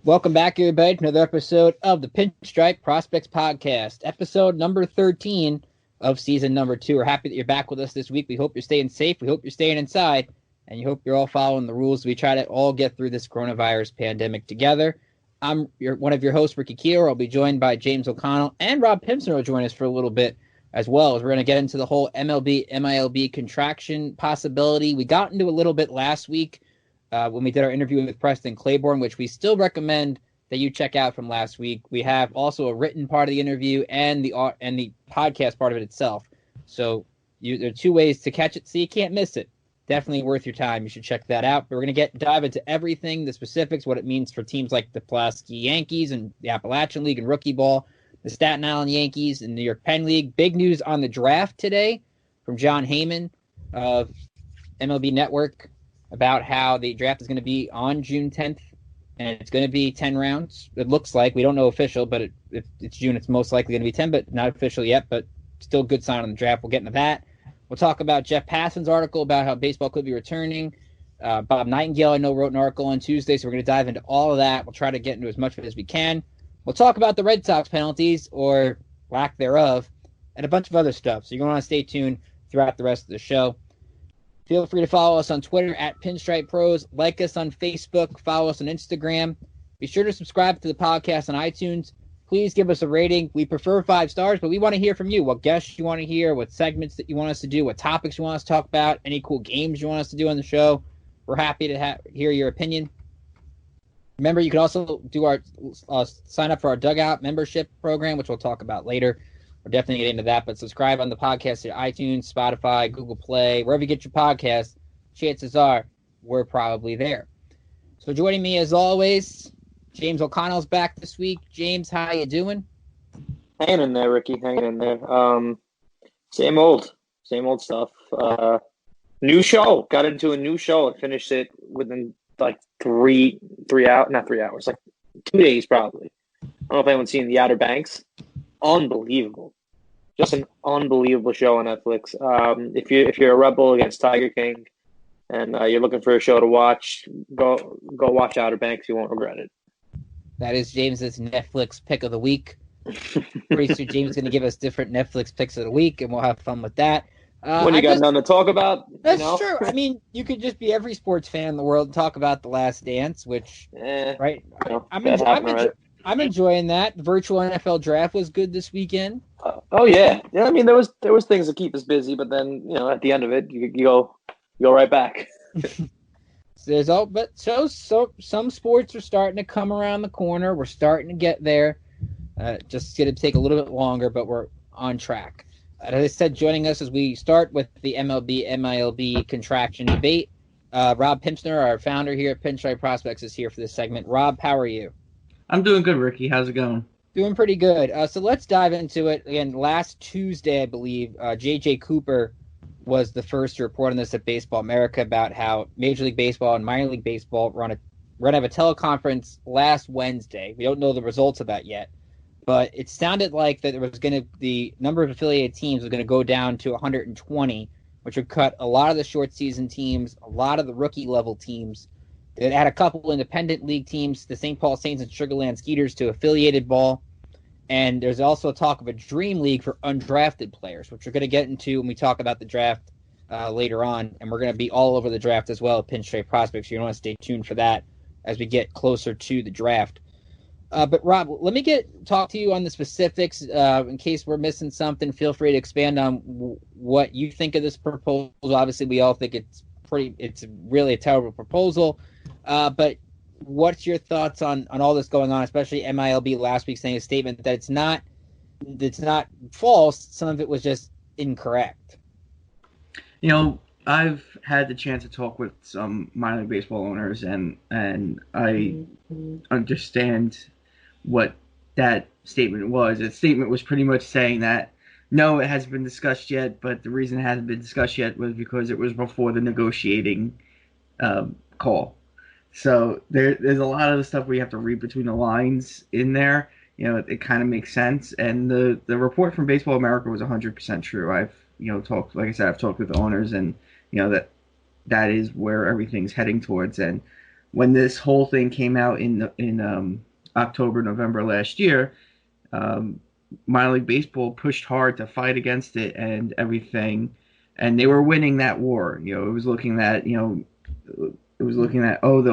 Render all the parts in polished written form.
Welcome back, everybody, to another episode of the Pinstripe Prospects Podcast, episode number 13 of season number 2. We're happy that you're back with us this week. We hope you're staying safe. We hope you're staying inside, and you hope you're all following the rules. We try to all get through this coronavirus pandemic together. I'm one of your hosts, Ricky Keeler. I'll be joined by James O'Connell, and Rob Pimpsner will join us for a little bit as well, as we're going to get into the whole MLB, MILB contraction possibility. We got into a little bit last week when we did our interview with Preston Claiborne, which we still recommend that you check out from last week. We have also a written part of the interview and the podcast part of it itself. So there are two ways to catch it, so you can't miss it. Definitely worth your time. You should check that out. But we're going to dive into everything, the specifics, what it means for teams like the Pulaski Yankees and the Appalachian League and Rookie Ball, the Staten Island Yankees and New York Penn League. Big news on the draft today from John Heyman of MLB Network about how the draft is going to be on June 10th, and it's going to be 10 rounds. It looks like. We don't know official, but if it's June, it's most likely going to be 10, but not official yet, but still a good sign on the draft. We'll get into that. We'll talk about Jeff Passan's article about how baseball could be returning. Bob Nightingale, I know, wrote an article on Tuesday, so we're going to dive into all of that. We'll try to get into as much of it as we can. We'll talk about the Red Sox penalties, or lack thereof, and a bunch of other stuff. So you're going to want to stay tuned throughout the rest of the show. Feel free to follow us on Twitter at Pinstripe Pros. Like us on Facebook. Follow us on Instagram. Be sure to subscribe to the podcast on iTunes. Please give us a rating. We prefer 5 stars, but we want to hear from you. What guests you want to hear, what segments that you want us to do, what topics you want us to talk about, any cool games you want us to do on the show. We're happy to hear your opinion. Remember, you can also do our sign up for our Dugout membership program, which we'll talk about later. We're definitely getting into that, but subscribe on the podcast at iTunes, Spotify, Google Play, wherever you get your podcasts. Chances are we're probably there. So joining me as always, James O'Connell's back this week. James, how you doing? Hanging in there, Ricky. Hanging in there. Same old stuff. New show. Got into a new show and finished it within like 3 hours, not 3 hours, like 2 days probably. I don't know if anyone's seen The Outer Banks. Unbelievable. Just an unbelievable show on Netflix. If you're a rebel against Tiger King and you're looking for a show to watch, go watch Outer Banks. You won't regret it. That is James's Netflix pick of the week. Pretty soon James is going to give us different Netflix picks of the week, and we'll have fun with that. When you got nothing to talk about? That's true. I mean, you could just be every sports fan in the world and talk about The Last Dance, which, right? I'm enjoying that. The virtual NFL draft was good this weekend. Oh yeah. I mean, there was things to keep us busy, but then at the end of it, you go right back. So some sports are starting to come around the corner. We're starting to get there. Just going to take a little bit longer, but we're on track. As I said, joining us as we start with the MLB, MILB contraction debate, Rob Pimpsner, our founder here at Pinstripe Prospects, is here for this segment. Rob, how are you? I'm doing good, Ricky. How's it going? Doing pretty good. So let's dive into it. Again, last Tuesday, I believe, J.J. Cooper was the first to report on this at Baseball America about how Major League Baseball and Minor League Baseball we're going to have a teleconference last Wednesday. We don't know the results of that yet, but it sounded like that the number of affiliated teams was going to go down to 120, which would cut a lot of the short season teams, a lot of the rookie level teams. It had a couple independent league teams, the St. Paul Saints and Sugarland Skeeters, to affiliated ball. And there's also talk of a dream league for undrafted players, which we're going to get into when we talk about the draft later on. And we're going to be all over the draft as well at Pinstripe Prospects. So you want to stay tuned for that as we get closer to the draft. But Rob, let me talk to you on the specifics. In case we're missing something, feel free to expand on what you think of this proposal. Obviously, we all think it's really a terrible proposal. But what's your thoughts on all this going on, especially MILB last week saying a statement that it's not false. Some of it was just incorrect. I've had the chance to talk with some minor league baseball owners, and I understand what that statement was. The statement was pretty much saying that, no, it hasn't been discussed yet, but the reason it hasn't been discussed yet was because it was before the negotiating call. So there's a lot of the stuff where you have to read between the lines in there. It kind of makes sense. And the report from Baseball America was 100% true. I've talked with owners, and that is where everything's heading towards. And when this whole thing came out in October, November last year, minor league baseball pushed hard to fight against it and everything, and they were winning that war. It was looking at they'll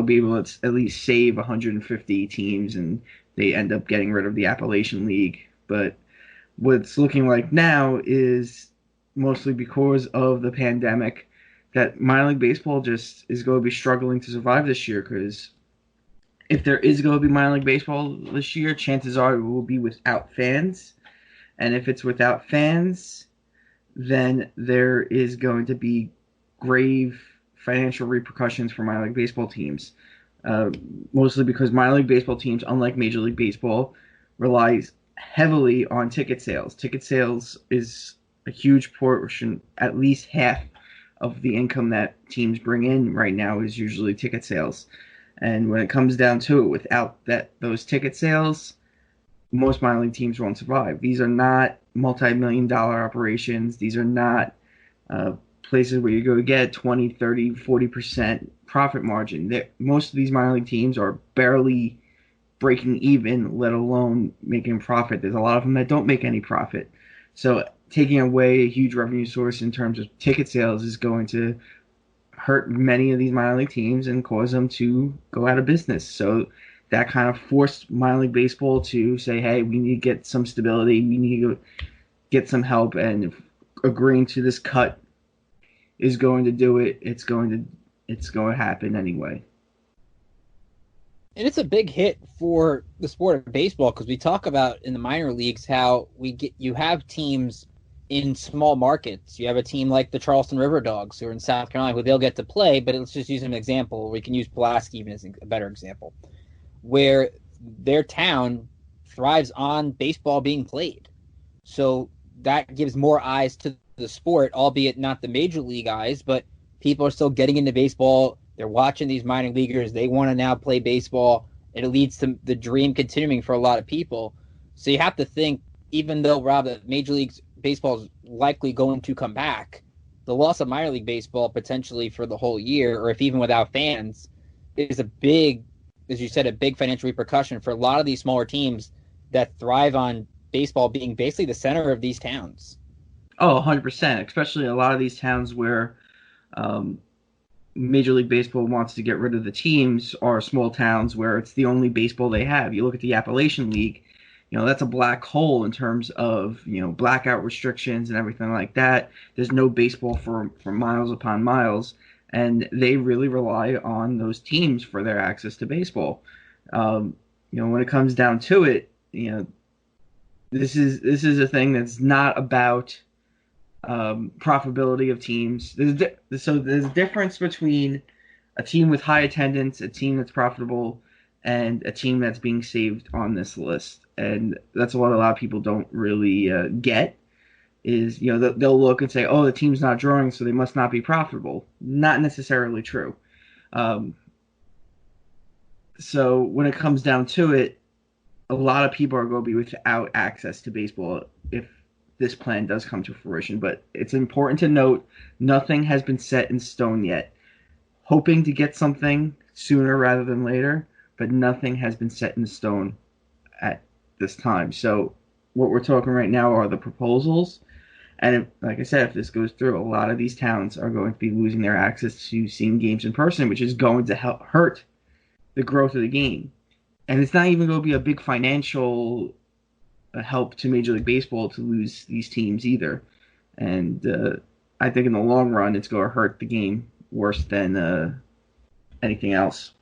be able to at least save 150 teams, and they end up getting rid of the Appalachian League. But what's looking like now is mostly because of the pandemic that minor league baseball just is going to be struggling to survive this year, because if there is going to be minor league baseball this year, chances are it will be without fans. And if it's without fans, then there is going to be grave financial repercussions for minor league baseball teams. Mostly because minor league baseball teams, unlike Major League Baseball, relies heavily on ticket sales. Ticket sales is a huge portion, at least half of the income that teams bring in right now is usually ticket sales. And when it comes down to it, without those ticket sales, most minor league teams won't survive. These are not multi-million-dollar operations. These are not places where you go get 20, 30, 40% profit margin. Most of these minor league teams are barely breaking even, let alone making profit. There's a lot of them that don't make any profit. So taking away a huge revenue source in terms of ticket sales is going to hurt many of these minor league teams and cause them to go out of business. So that kind of forced minor league baseball to say, hey, we need to get some stability. We need to get some help. And if agreeing to this cut is going to do it, it's going to happen anyway. And it's a big hit for the sport of baseball, because we talk about in the minor leagues how you have teams in small markets. You have a team like the Charleston River Dogs, who are in South Carolina, who they'll get to play, but let's just use an example. We can use Pulaski even as a better example, where their town thrives on baseball being played. So that gives more eyes to the sport, albeit not the major league eyes, but people are still getting into baseball. They're watching these minor leaguers. They want to now play baseball. It leads to the dream continuing for a lot of people. So you have to think, even though, Rob, that Major League Baseball is likely going to come back, the loss of minor league baseball potentially for the whole year, or if even without fans, is a big, as you said, a big financial repercussion for a lot of these smaller teams that thrive on baseball being basically the center of these towns. Oh, 100%, especially a lot of these towns where Major League Baseball wants to get rid of the teams are small towns where it's the only baseball they have. You look at the Appalachian League, that's a black hole in terms of, blackout restrictions and everything like that. There's no baseball for miles upon miles, and they really rely on those teams for their access to baseball. When it comes down to it, this is a thing that's not about profitability of teams. There's a difference between a team with high attendance, a team that's profitable, and a team that's being saved on this list. And that's what a lot of people don't really get. Is they'll look and say, oh, the team's not drawing, so they must not be profitable. Not necessarily true. So when it comes down to it, a lot of people are going to be without access to baseball if this plan does come to fruition. But it's important to note, nothing has been set in stone yet. Hoping to get something sooner rather than later, but nothing has been set in stone at this time. So what we're talking right now are the proposals. And like I said, if this goes through, a lot of these towns are going to be losing their access to seeing games in person, which is going to hurt the growth of the game. And it's not even going to be a big financial help to Major League Baseball to lose these teams either. And I think in the long run, it's going to hurt the game worse than anything else.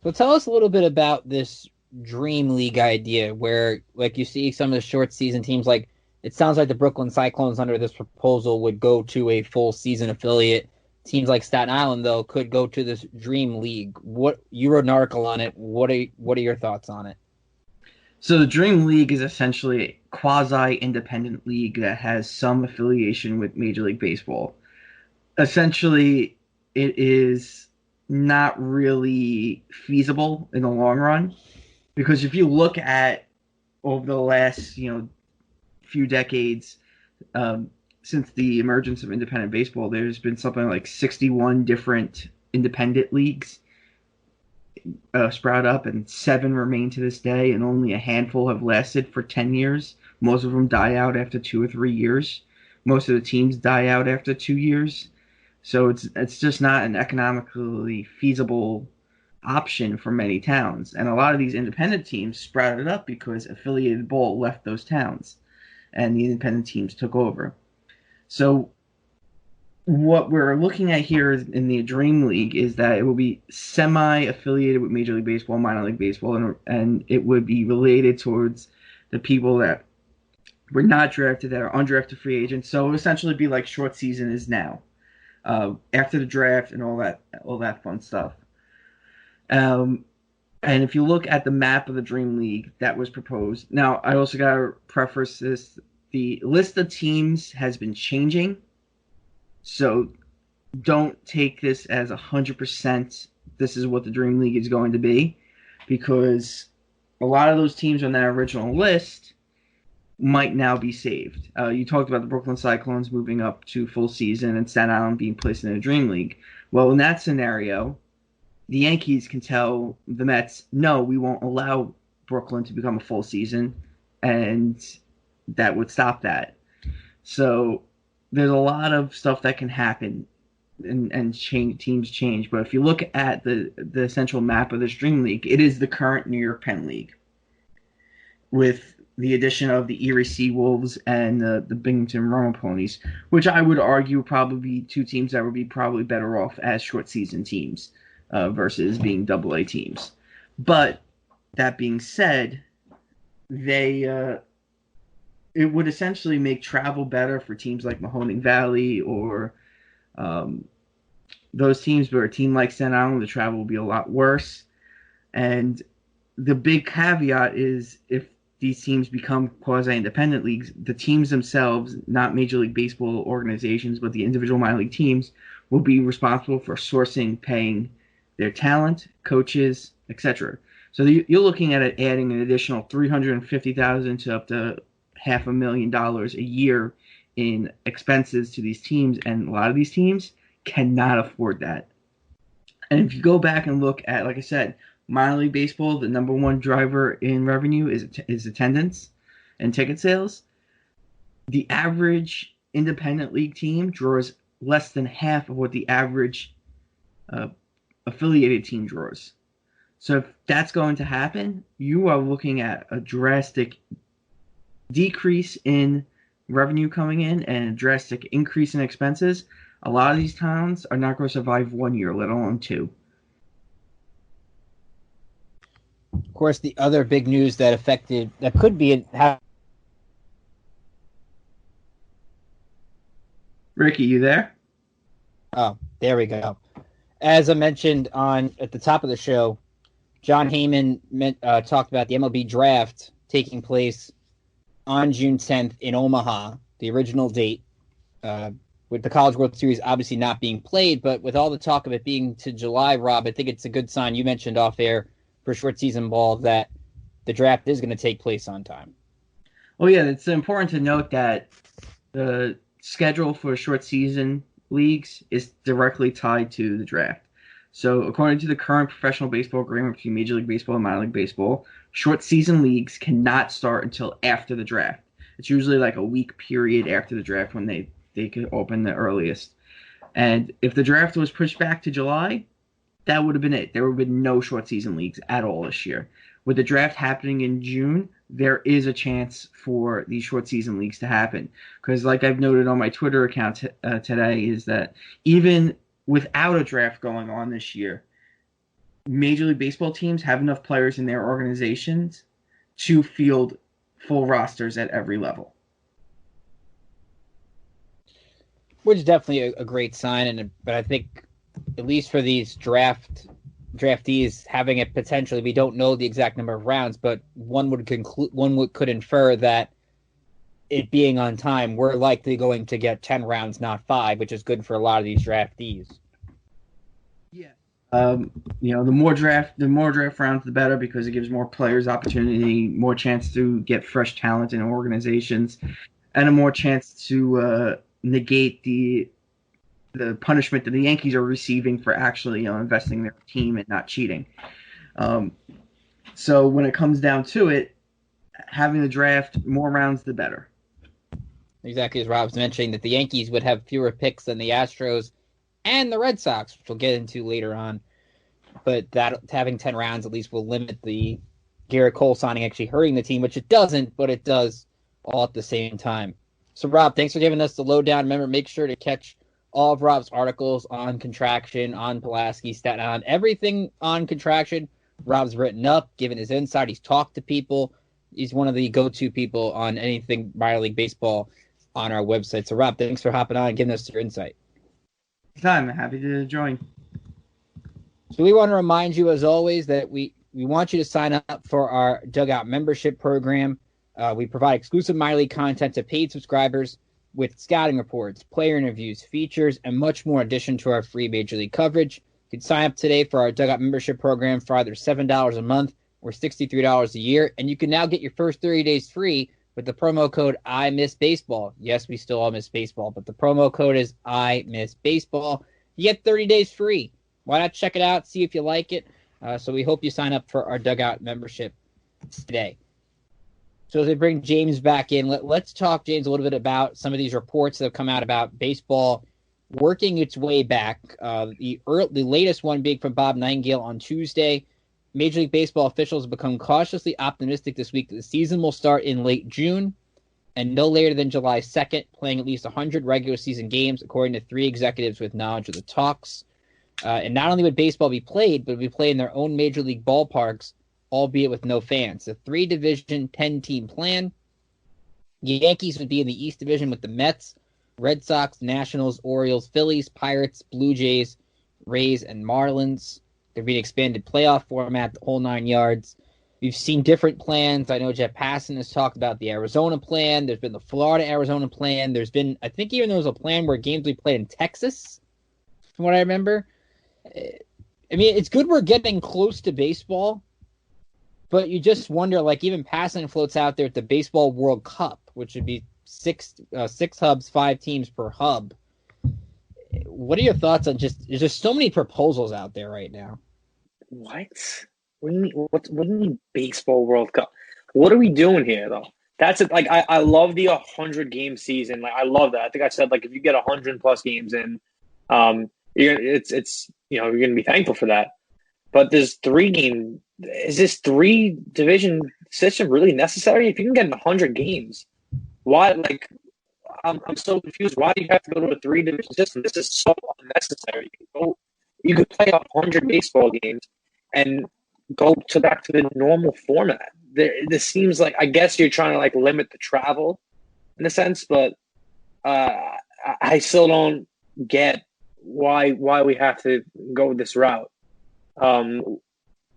So tell us a little bit about this Dream League idea, where like you see some of the short season teams, like it sounds like the Brooklyn Cyclones under this proposal would go to a full season affiliate. Teams like Staten Island, though, could go to this Dream League. What you wrote an article on it. What are your thoughts on it? So the Dream League is essentially a quasi-independent league that has some affiliation with Major League Baseball. Essentially, it is not really feasible in the long run, because if you look at over the last few decades, since the emergence of independent baseball, there's been something like 61 different independent leagues sprout up, and 7 remain to this day, and only a handful have lasted for 10 years. Most of them die out after 2 or 3 years. Most of the teams die out after 2 years. So it's just not an economically feasible option for many towns. And a lot of these independent teams sprouted up because affiliated ball left those towns, and the independent teams took over. So what we're looking at here in the Dream League is that it will be semi-affiliated with Major League Baseball, minor league baseball, and it would be related towards the people that were not drafted, that are undrafted free agents. So it would essentially be like short season is now, after the draft and all that fun stuff. And if you look at the map of the Dream League that was proposed, now I also got to preface this: the list of teams has been changing. So don't take this as 100% this is what the Dream League is going to be, because a lot of those teams on that original list might now be saved. You talked about the Brooklyn Cyclones moving up to full season and Staten Island being placed in the Dream League. Well, in that scenario, the Yankees can tell the Mets, no, we won't allow Brooklyn to become a full season, and that would stop that. So there's a lot of stuff that can happen and teams change. But if you look at the essential map of this Dream League, it is the current New York Penn League, with the addition of the Erie Sea Wolves and the Binghamton Roma Ponies, which I would argue would probably be 2 teams that would be probably better off as short season teams versus being Double-A teams. But that being said, it would essentially make travel better for teams like Mahoning Valley or those teams, where a team like Staten Island, the travel will be a lot worse. And the big caveat is, if these teams become quasi-independent leagues, the teams themselves, not Major League Baseball organizations, but the individual minor league teams, will be responsible for sourcing, paying their talent, coaches, etc. So you're looking at it adding an additional $350,000 to up to $500,000 a year in expenses to these teams, and a lot of these teams cannot afford that. And if you go back and look at, like I said, minor league baseball, the number one driver in revenue is attendance and ticket sales. The average independent league team draws less than half of what the average affiliated team draws. So if that's going to happen, you are looking at a drastic decrease in revenue coming in and a drastic increase in expenses. A lot of these towns are not going to survive 1 year, let alone 2. Of course, the other big news that could be Ricky, you there? Oh, there we go. As I mentioned at the top of the show, John Heyman talked about the MLB draft taking place on June 10th in Omaha, the original date, with the College World Series obviously not being played, but with all the talk of it being to July, Rob, I think it's a good sign. You mentioned off air for short season ball that the draft is going to take place on time. Oh, yeah, it's important to note that the schedule for short season leagues is directly tied to the draft. So according to the current professional baseball agreement between Major League Baseball and minor league baseball, short season leagues cannot start until after the draft. It's usually like a week period after the draft when they could open the earliest. And if the draft was pushed back to July, that would have been it. There would have been no short season leagues at all this year. With the draft happening in June, there is a chance for these short season leagues to happen. Because like I've noted on my Twitter account today, is that even without a draft going on this year, Major League Baseball teams have enough players in their organizations to field full rosters at every level. Which is definitely a great sign, but I think at least for these draftees having it potentially, we don't know the exact number of rounds, but could infer that it being on time, we're likely going to get 10 rounds, not 5, which is good for a lot of these draftees. Yeah. The more draft rounds, the better, because it gives more players opportunity, more chance to get fresh talent in organizations, and a more chance to negate the the punishment that the Yankees are receiving for actually investing in their team and not cheating. So when it comes down to it, having the draft, more rounds the better. Exactly as Rob's mentioning, that the Yankees would have fewer picks than the Astros and the Red Sox, which we'll get into later on. But that having 10 rounds at least will limit the Garrett Cole signing actually hurting the team, which it doesn't, but it does all at the same time. So, Rob, thanks for giving us the lowdown. Remember, make sure to catch all of Rob's articles on Contraction, on Pulaski, Staten Island, everything on Contraction. Rob's written up, given his insight. He's talked to people. He's one of the go-to people on anything minor league baseball on our website. So, Rob, thanks for hopping on and giving us your insight. I'm happy to join. So we want to remind you, as always, that we want you to sign up for our Dugout membership program. We provide exclusive minor league content to paid subscribers with scouting reports, player interviews, features, and much more in addition to our free Major League coverage. You can sign up today for our Dugout membership program for either $7 a month or $63 a year, and you can now get your first 30 days free with the promo code I Miss Baseball. Yes, we still all miss baseball, but the promo code is I Miss Baseball. You get 30 days free. Why not check it out, see if you like it? So we hope you sign up for our Dugout membership today. So as we bring James back in, let's talk, James, a little bit about some of these reports that have come out about baseball working its way back. The latest one being from Bob Nightingale on Tuesday. Major League Baseball officials have become cautiously optimistic this week that the season will start in late June and no later than July 2nd, playing at least 100 regular season games, according to 3 executives with knowledge of the talks. And not only would baseball be played, but it would be played in their own Major League ballparks, albeit with no fans. A 3-division, 10-team plan. The Yankees would be in the East Division with the Mets, Red Sox, Nationals, Orioles, Phillies, Pirates, Blue Jays, Rays, and Marlins. There'd be an expanded playoff format, the whole 9 yards. We've seen different plans. I know Jeff Passan has talked about the Arizona plan. There's been the Florida-Arizona plan. There's been, I think even there was a plan where games will be played in Texas, from what I remember. I mean, it's good we're getting close to baseball, but you just wonder, like even Passan floats out there at the Baseball World Cup, which would be six hubs, 5 teams per hub. What are your thoughts on there's just so many proposals out there right now? What? What do you mean? What do you mean Baseball World Cup? What are we doing here, though? That's it. Like I love the 100-game season. Like I love that. I think I said like if you get 100+ games in, you're gonna be thankful for that. But this 3-game, is this 3-division system really necessary? If you can get in 100 games, why? Like I'm so confused. Why do you have to go to a 3-division system? This is so unnecessary. You could play 100 baseball games and go back to the normal format. This seems like, I guess you're trying to like limit the travel in a sense, but I still don't get why we have to go this route.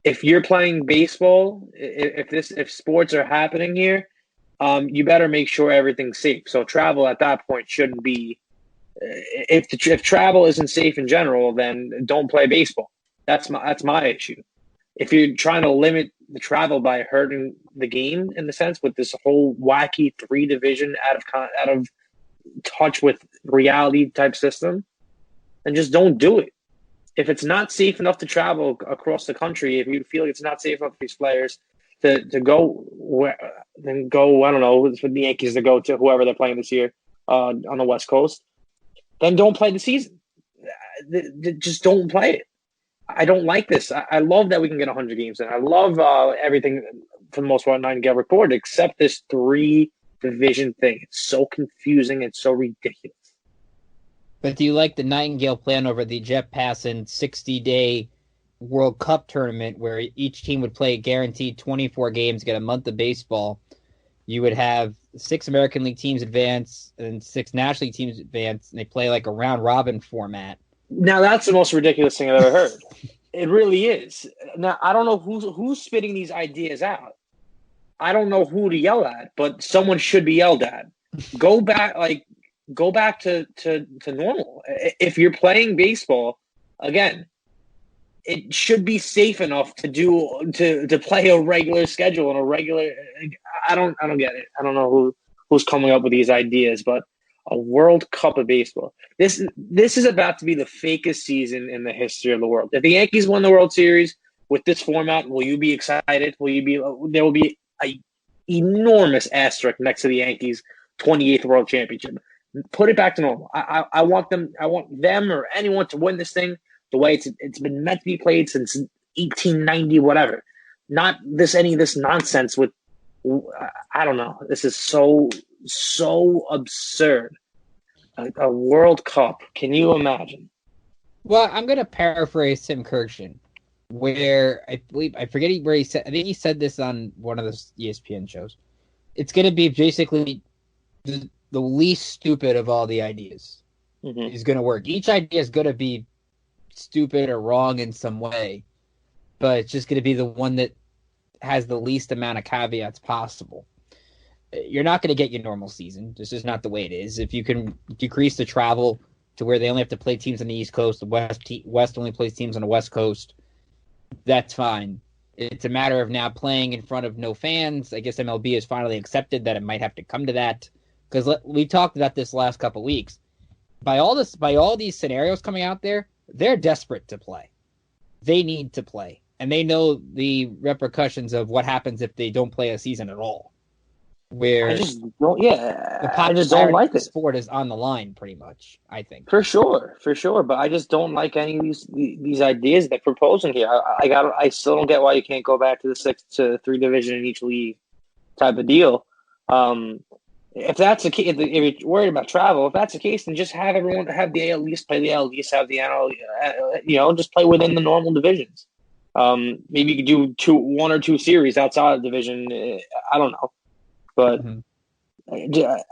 If you're playing baseball, if sports are happening here, you better make sure everything's safe. So travel at that point shouldn't be. If travel isn't safe in general, then don't play baseball. That's my issue. If you're trying to limit the travel by hurting the game in the sense with this whole wacky 3-division out of touch with reality type system, then just don't do it. If it's not safe enough to travel across the country, if you feel like it's not safe enough for these players to go, then go. I don't know, for the Yankees to go to whoever they're playing this year on the West Coast. Then don't play the season. Just don't play it. I don't like this. I love that we can get 100 games in. I love everything for the most part Nightingale reported, except this 3-division thing. It's so confusing. It's so ridiculous. But do you like the Nightingale plan over the Jeff Passan 60-day World Cup tournament where each team would play guaranteed 24 games, get a month of baseball? You would have 6 American League teams advance and 6 National League teams advance, and they play like a round-robin format. Now, that's the most ridiculous thing I've ever heard. It really is. Now, I don't know who's spitting these ideas out. I don't know who to yell at, but someone should be yelled at. Go back to normal. If you're playing baseball, again, it should be safe enough to play a regular schedule and a regular. I don't get it. I don't know who's coming up with these ideas, but A World Cup of baseball. This is about to be the fakest season in the history of the world. If the Yankees won the World Series with this format, will you be excited? There will be a enormous asterisk next to the Yankees' 28th World Championship. Put it back to normal. I want them or anyone to win this thing the way it's been meant to be played since 1890, whatever. Not any of this nonsense with, I don't know. This is so absurd. A World Cup. Can you imagine? Well, I'm going to paraphrase Tim Kirkshin, where I forget where he said, I think he said this on one of the ESPN shows. It's going to be basically the least stupid of all the ideas is going to work. Each idea is going to be stupid or wrong in some way, but it's just going to be the one that has the least amount of caveats possible. You're not going to get your normal season. This is not the way it is. If you can decrease the travel to where they only have to play teams on the East Coast, the West only plays teams on the West Coast, that's fine. It's a matter of now playing in front of no fans. I guess MLB has finally accepted that it might have to come to that, because we talked about this last couple of weeks. By all these scenarios coming out there, they're desperate to play. They need to play, and they know the repercussions of what happens if they don't play a season at all. Where I just don't like the it. sport is on the line, pretty much. I think for sure. But I just don't like any of these ideas they're proposing here. I still don't get why you can't go back to the 6-3 division in each league type of deal. If that's the case, if you're worried about travel, if that's the case, then just have everyone have the AL East play the AL East, have the NL, just play within the normal divisions. Maybe you could do one or two series outside of the division. I don't know. But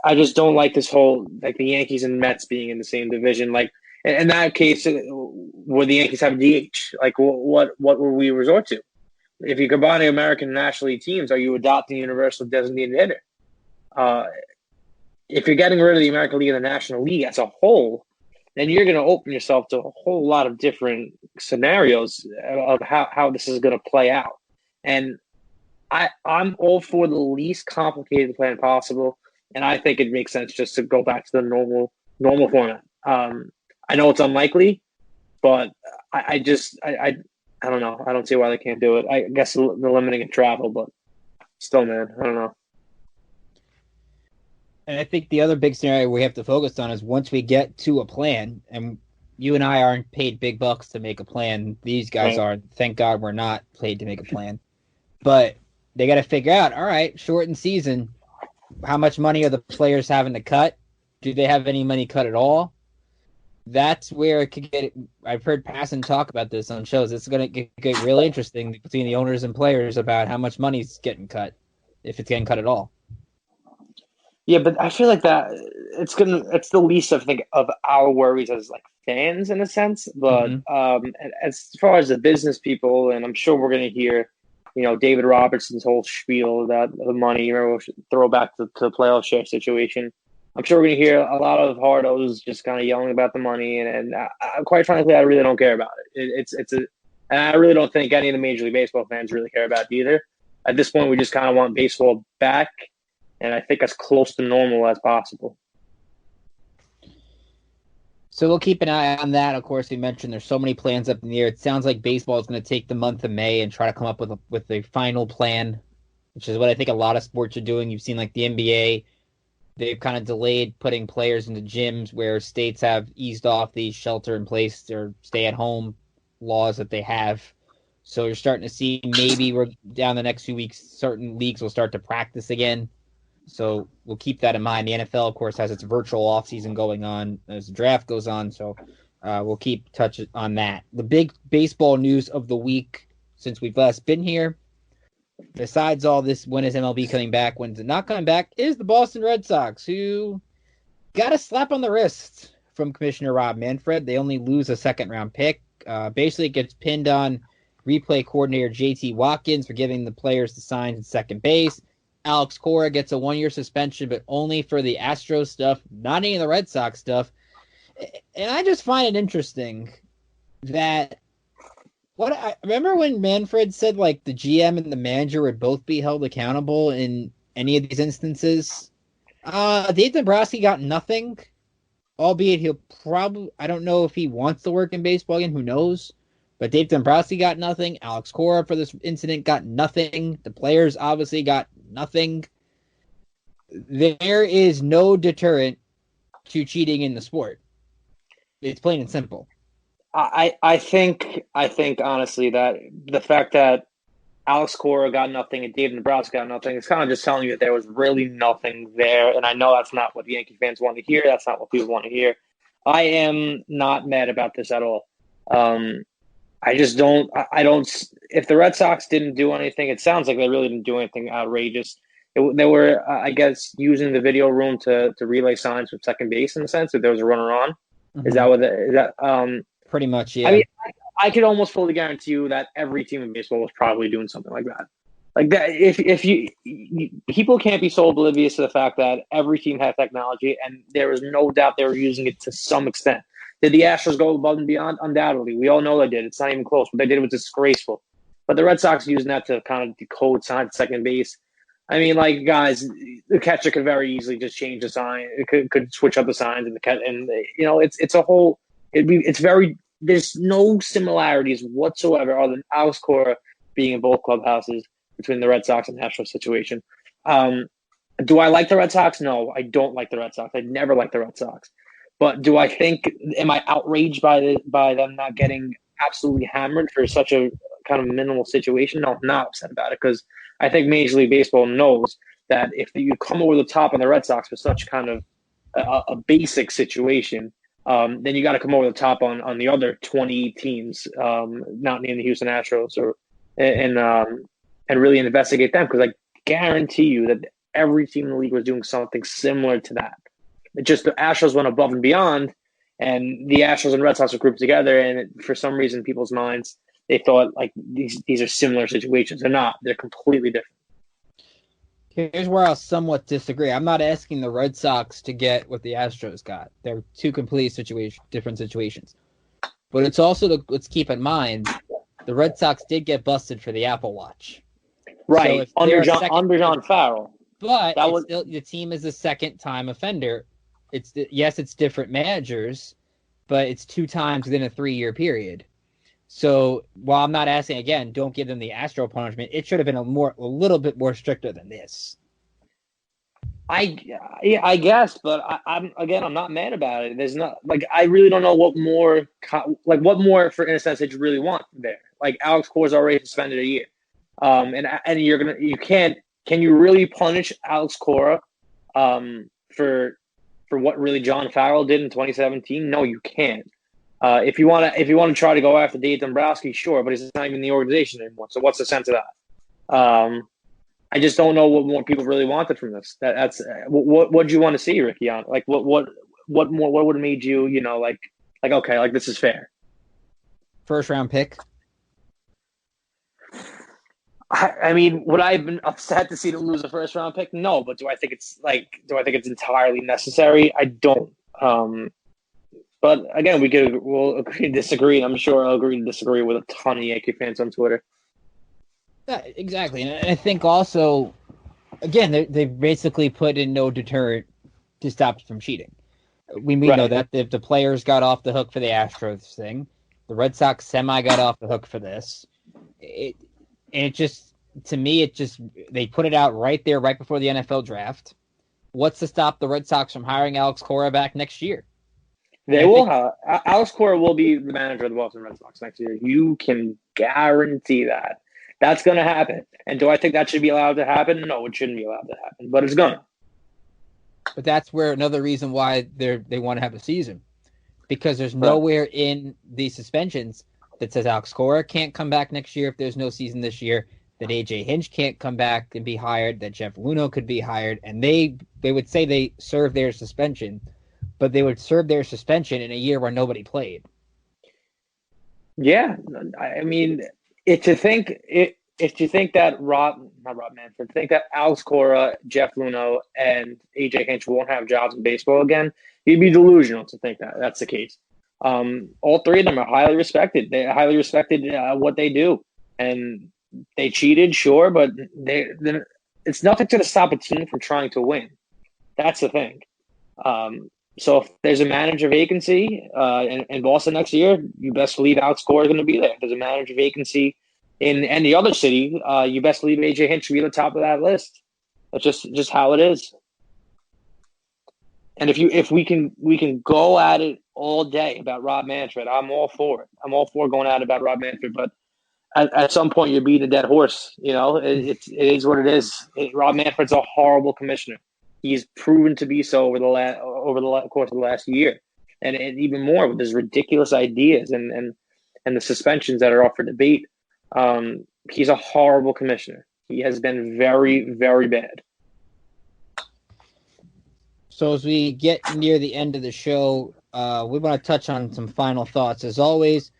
I just don't like this whole, like, the Yankees and Mets being in the same division. Like, in that case, would the Yankees have a DH? Like, what would we resort to? If you combine the American and National League teams, are you adopting universal designated hitter? If you're getting rid of the American League and the National League as a whole, then you're going to open yourself to a whole lot of different scenarios of how this is going to play out. And I'm all for the least complicated plan possible, and I think it makes sense just to go back to the normal format. I know it's unlikely, but I don't know. I don't see why they can't do it. I guess the limiting of travel, but still, man, I don't know. And I think the other big scenario we have to focus on is once we get to a plan, and you and I aren't paid big bucks to make a plan. These guys are. Thank God we're not paid to make a plan. But they got to figure out, all right, shortened season, how much money are the players having to cut? Do they have any money cut at all? That's where it could get – I've heard Passan talk about this on shows. It's going to get really interesting between the owners and players about how much money's getting cut, if it's getting cut at all. Yeah, but I feel like that it's the least of our worries as, like, fans in a sense. But as far as the business people, and I'm sure we're going to hear – David Robertson's whole spiel about the money, throw back to the playoff share situation. I'm sure we're going to hear a lot of hardos just kind of yelling about the money, and quite frankly, I really don't care about it. And I really don't think any of the Major League Baseball fans really care about it either. At this point, we just kind of want baseball back, and I think as close to normal as possible. So we'll keep an eye on that. Of course, we mentioned there's so many plans up in the air. It sounds like baseball is going to take the month of May and try to come up with a final plan, which is what I think a lot of sports are doing. You've seen, like, the NBA, they've kind of delayed putting players into gyms where states have eased off these shelter-in-place or stay-at-home laws that they have. So you're starting to see maybe we're down the next few weeks, certain leagues will start to practice again. So we'll keep that in mind. The NFL, of course, has its virtual offseason going on as the draft goes on. So we'll keep touch on that. The big baseball news of the week since we've last been here, besides all this, when is MLB coming back, when is it not coming back, is the Boston Red Sox, who got a slap on the wrist from Commissioner Rob Manfred. They only lose a second-round pick. Basically, it gets pinned on replay coordinator J.T. Watkins for giving the players the signs at second base. Alex Cora gets a 1-year suspension, but only for the Astros stuff, not any of the Red Sox stuff. And I just find it interesting that I remember when Manfred said, like, the GM and the manager would both be held accountable in any of these instances. Dave Dombrowski got nothing, albeit he'll probably, I don't know if he wants to work in baseball again, who knows? But Dave Dombrowski got nothing. Alex Cora for this incident got nothing. The players obviously got nothing. There is no deterrent to cheating in the sport. It's plain and simple. I think honestly that the fact that Alex Cora got nothing and Dave Dombrowski got nothing, it's kind of just telling you that there was really nothing there. And I know that's not what the Yankee fans want to hear. That's not what people want to hear. I am not mad about this at all. I just don't. I don't. If the Red Sox didn't do anything, it sounds like they really didn't do anything outrageous. They were, I guess, using the video room to relay signs from second base in the sense that there was a runner on. Mm-hmm. Is that what? Is that? Pretty much, yeah. I mean, I could almost fully guarantee you that every team in baseball was probably doing something like that. Like that, if you people can't be so oblivious to the fact that every team had technology, and there is no doubt they were using it to some extent. Did the Astros go above and beyond? Undoubtedly. We all know they did. It's not even close. What they did was disgraceful. But the Red Sox using that to kind of decode signs at second base. I mean, like, guys, the catcher could very easily just change the sign. It could switch up the signs, and you know, it's a whole. It's very. There's no similarities whatsoever other than Alex Cora being in both clubhouses between the Red Sox and Astros situation. Do I like the Red Sox? No, I don't like the Red Sox. I never liked the Red Sox. But do I think, am I outraged by them not getting absolutely hammered for such a kind of minimal situation? No, I'm not upset about it because I think Major League Baseball knows that if you come over the top on the Red Sox for such kind of a basic situation, then you got to come over the top on the other 20 teams, not named the Houston Astros, and really investigate them because I guarantee you that every team in the league was doing something similar to that. Just the Astros went above and beyond, and the Astros and Red Sox were grouped together. And for some reason, people's minds, they thought like these are similar situations. They're not. They're completely different. Here's where I'll somewhat disagree. I'm not asking the Red Sox to get what the Astros got. They're two completely different situations. But it's also let's keep in mind the Red Sox did get busted for the Apple Watch, right? So under John Farrell. But still, the team is a second-time offender. It's different managers, but it's 2 times within a 3-year period. So while I'm not asking again, don't give them the Astro punishment. It should have been a little bit more stricter than this. I guess, but I'm not mad about it. There's not like I really don't know what more for in a sense that you really want there. Like Alex Cora's already suspended a year, and you can't. Can you really punish Alex Cora for what really John Farrell did in 2017? No, you can't. If you want to try to go after Dave Dombrowski, sure, but he's not even in the organization anymore. So what's the sense of that? I just don't know what more people really wanted from this. That's what do you want to see, Ricky? On like what more? What would have made you like okay, like this is fair? First round pick. I mean, would I have been upset to see them lose a first round pick? No, but do I think it's entirely necessary? I don't. But again, we'll agree to disagree. I'm sure I'll agree to disagree with a ton of Yankee fans on Twitter. Yeah, exactly. And I think also, again, they've basically put in no deterrent to stop from cheating. We know that if the players got off the hook for the Astros thing, the Red Sox semi got off the hook for this. They put it out right there, right before the NFL draft. What's to stop the Red Sox from hiring Alex Cora back next year? Alex Cora will be the manager of the Boston Red Sox next year. You can guarantee that. That's going to happen. And do I think that should be allowed to happen? No, it shouldn't be allowed to happen, but it's going to. But that's where another reason why they want to have a season. Because there's nowhere in the suspensions that says Alex Cora can't come back next year if there's no season this year, that A.J. Hinch can't come back and be hired, that Jeff Luhnow could be hired, and they would say they served their suspension, but they would serve their suspension in a year where nobody played. Yeah, I mean, if you think that that Alex Cora, Jeff Luhnow, and A.J. Hinch won't have jobs in baseball again, you'd be delusional to think that that's the case. All 3 of them are highly respected. They're highly respected what they do, and they cheated, sure, but it's nothing to stop a team from trying to win. That's the thing. So if there's a manager vacancy in Boston next year, you best believe Alex Cora is going to be there. If there's a manager vacancy in any other city, you best believe AJ Hinch should be at the top of that list. That's just how it is. And if we can go at it all day about Rob Manfred, I'm all for it. I'm all for going at it about Rob Manfred, but at some point you're beating a dead horse. It is what it is. Rob Manfred's a horrible commissioner. He's proven to be so over the course of the last year, and even more with his ridiculous ideas and the suspensions that are up for debate. He's a horrible commissioner. He has been very, very bad. So as we get near the end of the show, we want to touch on some final thoughts. As always,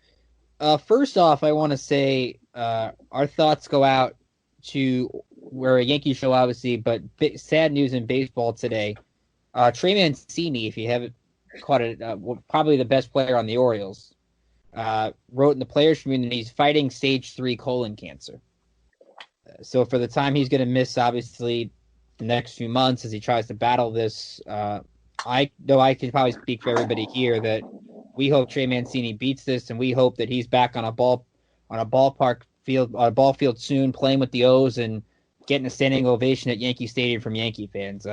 first off, I want to say our thoughts go out to, we're a Yankee show, obviously, but sad news in baseball today. Trey Mancini, if you haven't caught it, probably the best player on the Orioles, wrote in the players' community he's fighting stage 3 colon cancer. So for the time he's going to miss, obviously, the next few months as he tries to battle this, I can probably speak for everybody here that we hope Trey Mancini beats this, and we hope that he's back on a ball field soon, playing with the O's and getting a standing ovation at Yankee Stadium from Yankee fans.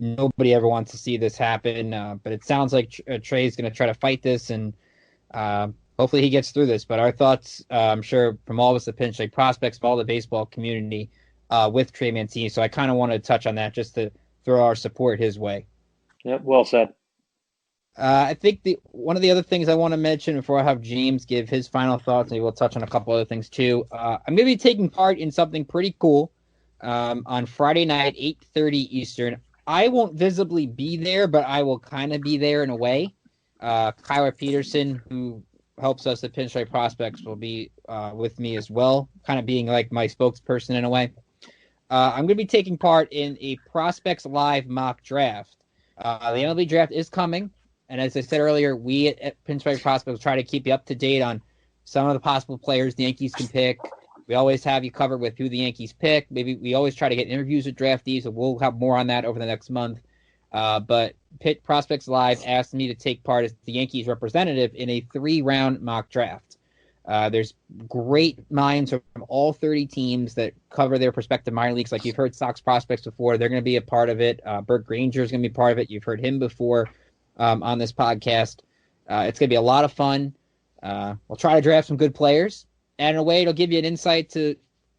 Nobody ever wants to see this happen, but it sounds like Trey's going to try to fight this, and hopefully he gets through this. But our thoughts, I'm sure, from all of us at Pinstripe Prospects, from all the baseball community, with Trey Mancini. So I kind of want to touch on that just to throw our support his way. Yep, well said. I think one of the other things I want to mention before I have James give his final thoughts, and we'll touch on a couple other things too. I'm going to be taking part in something pretty cool on Friday night, 8:30 Eastern. I won't visibly be there, but I will kind of be there in a way. Kyra Peterson, who helps us at Pinstripe Prospects, will be with me as well, kind of being like my spokesperson in a way. I'm going to be taking part in a Prospects Live mock draft. The MLB draft is coming, and as I said earlier, we at Pinstripe Prospects will try to keep you up to date on some of the possible players the Yankees can pick. We always have you covered with who the Yankees pick. Maybe we always try to get interviews with draftees, so we'll have more on that over the next month. But Pitt Prospects Live asked me to take part as the Yankees representative in a 3-round mock draft. There's great minds from all 30 teams that cover their respective minor leagues. Like you've heard Sox prospects before. They're going to be a part of it. Burt Granger is going to be part of it. You've heard him before on this podcast. It's going to be a lot of fun. We'll try to draft some good players. And in a way, it'll give you an insight to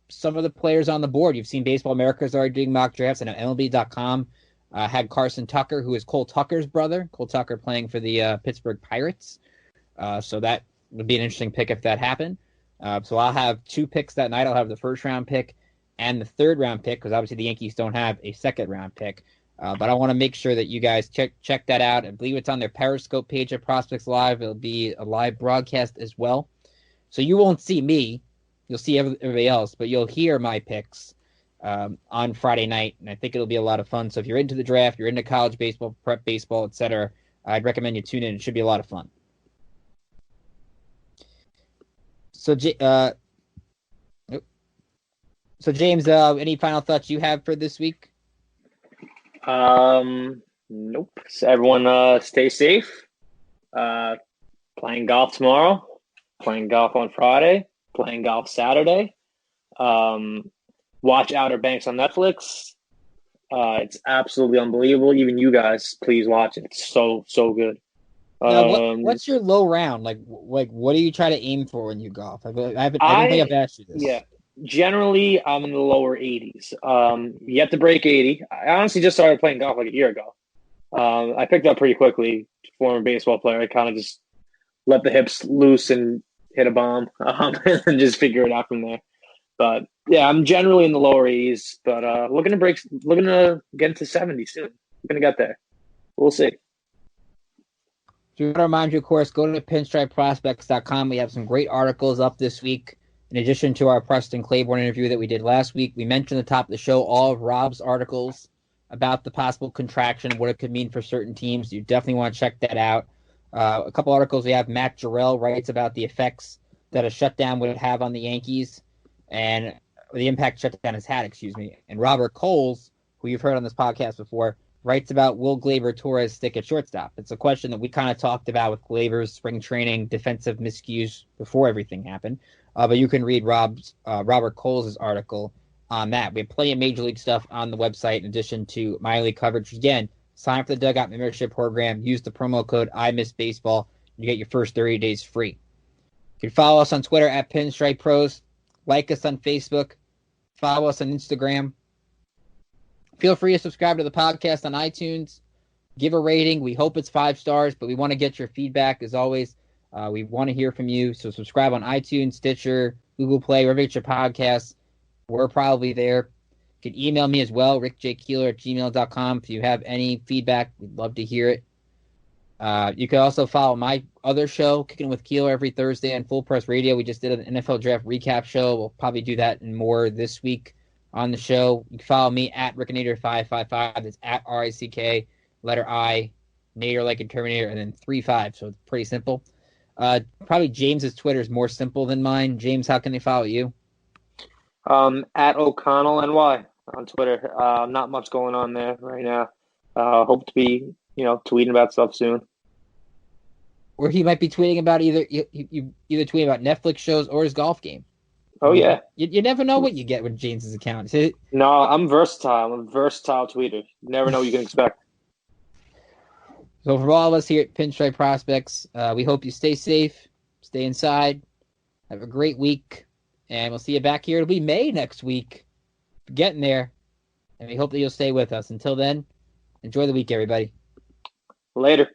some of the players on the board. You've seen Baseball America's already doing mock drafts. I know MLB.com had Carson Tucker, who is Cole Tucker's brother. Cole Tucker playing for the Pittsburgh Pirates. So that would be an interesting pick if that happened. So I'll have 2 picks that night. I'll have the first-round pick and the third-round pick, because obviously the Yankees don't have a second-round pick. But I want to make sure that you guys check that out. I believe it's on their Periscope page at Prospects Live. It'll be a live broadcast as well. So you won't see me. You'll see everybody else, but you'll hear my picks on Friday night, and I think it'll be a lot of fun. So if you're into the draft, you're into college baseball, prep baseball, etc., I'd recommend you tune in. It should be a lot of fun. So James, any final thoughts you have for this week? Nope. So everyone stay safe. Playing golf tomorrow. Playing golf on Friday, playing golf Saturday. Watch Outer Banks on Netflix. It's absolutely unbelievable. Even you guys, please watch it. It's so good. Now, what's your low round? Like what do you try to aim for when you golf? I don't think I've asked you this. Yeah, generally I'm in the lower 80s. You have to break 80. I honestly just started playing golf like a year ago. I picked up pretty quickly. Former baseball player. I kind of just let the hips loose and hit a bomb and just figure it out from there. But yeah, I'm generally in the lower 80s, but looking to get into 70 soon. We're going to get there. We'll see. So we want to remind you, of course, go to pinstripeprospects.com. We have some great articles up this week. In addition to our Preston Claiborne interview that we did last week, we mentioned at the top of the show all of Rob's articles about the possible contraction, what it could mean for certain teams. You definitely want to check that out. A couple articles we have. Matt Jarrell writes about the effects that a shutdown would have on the Yankees and the impact shutdown has had, And Robert Coles, who you've heard on this podcast before, writes about will Gleyber Torres stick at shortstop? It's a question that we kind of talked about with Gleyber's spring training defensive miscues before everything happened. But you can read Robert Coles' article on that. We have plenty of Major League stuff on the website in addition to minor league coverage. Again, sign up for the Dugout membership program. Use the promo code IMissBaseball. You get your first 30 days free. You can follow us on Twitter at Pinstripe Pros. Like us on Facebook. Follow us on Instagram. Feel free to subscribe to the podcast on iTunes. Give a rating. We hope it's 5 stars, but we want to get your feedback as always. We want to hear from you. So subscribe on iTunes, Stitcher, Google Play, wherever you get your podcasts. We're probably there. You can email me as well, rickjkeeler@gmail.com. If you have any feedback, we'd love to hear it. You can also follow my other show, Kicking with Keeler, every Thursday on Full Press Radio. We just did an NFL Draft recap show. We'll probably do that and more this week on the show. You can follow me at Rickinator555. That's at RICK, letter I, Nader like a Terminator, and then 35. So it's pretty simple. Probably James's Twitter is more simple than mine. James, how can they follow you? At O'Connell NY on Twitter. Not much going on there right now. Hope to be, tweeting about stuff soon. Or he might be tweeting about either tweeting about Netflix shows or his golf game. Oh, yeah. You never know what you get with James's account. No, I'm versatile. I'm a versatile tweeter. You never know what you can expect. So for all of us here at Pinstripe Prospects, we hope you stay safe, stay inside, have a great week, and we'll see you back here. It'll be May next week. Getting there, and we hope that you'll stay with us. Until then, enjoy the week, everybody. Later.